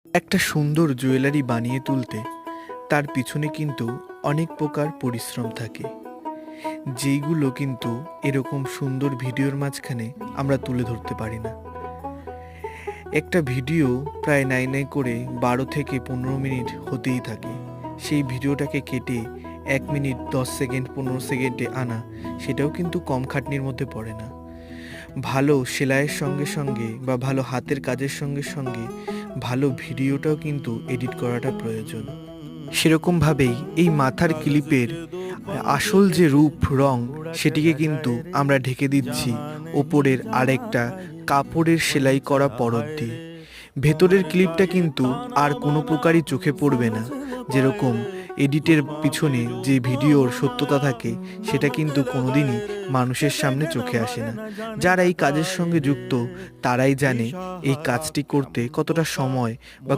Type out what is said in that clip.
একটা সুন্দর জুয়েলারি বানিয়ে তুলতে তার পিছনে কিন্তু অনেক প্রকার পরিশ্রম থাকে, যেইগুলো কিন্তু এরকম সুন্দর ভিডিওর মাঝখানে আমরা তুলে ধরতে পারি না। একটা ভিডিও প্রায় নাই নাই করে 12 থেকে 15 মিনিট হতেই থাকে। সেই ভিডিওটাকে কেটে 1 মিনিট 10 সেকেন্ড 15 সেকেন্ডে আনা, সেটাও কিন্তু কম খাটনির মধ্যে পড়ে না। ভালো সেলাইয়ের সঙ্গে সঙ্গে বা ভালো হাতের কাজের সঙ্গে সঙ্গে ভালো ভিডিওটাও কিন্তু এডিট করাটা প্রয়োজন। সেরকমভাবেই এই মাথার ক্লিপের আসল যে রূপ রং, সেটিকে কিন্তু আমরা ঢেকে দিচ্ছি ওপরের আরেকটা কাপড়ের সেলাই করা পরত দিয়ে। ভেতরের ক্লিপটা কিন্তু আর কোনো প্রকারই চোখে পড়বে না। যেরকম এডিটের পিছনে যে ভিডিওর সত্যতা থাকে, সেটা কিন্তু কোনোদিনই মানুষের সামনে চোখে আসে না। যারা এই কাজের সঙ্গে যুক্ত তারাই জানে এই কাজটি করতে কতটা সময় বা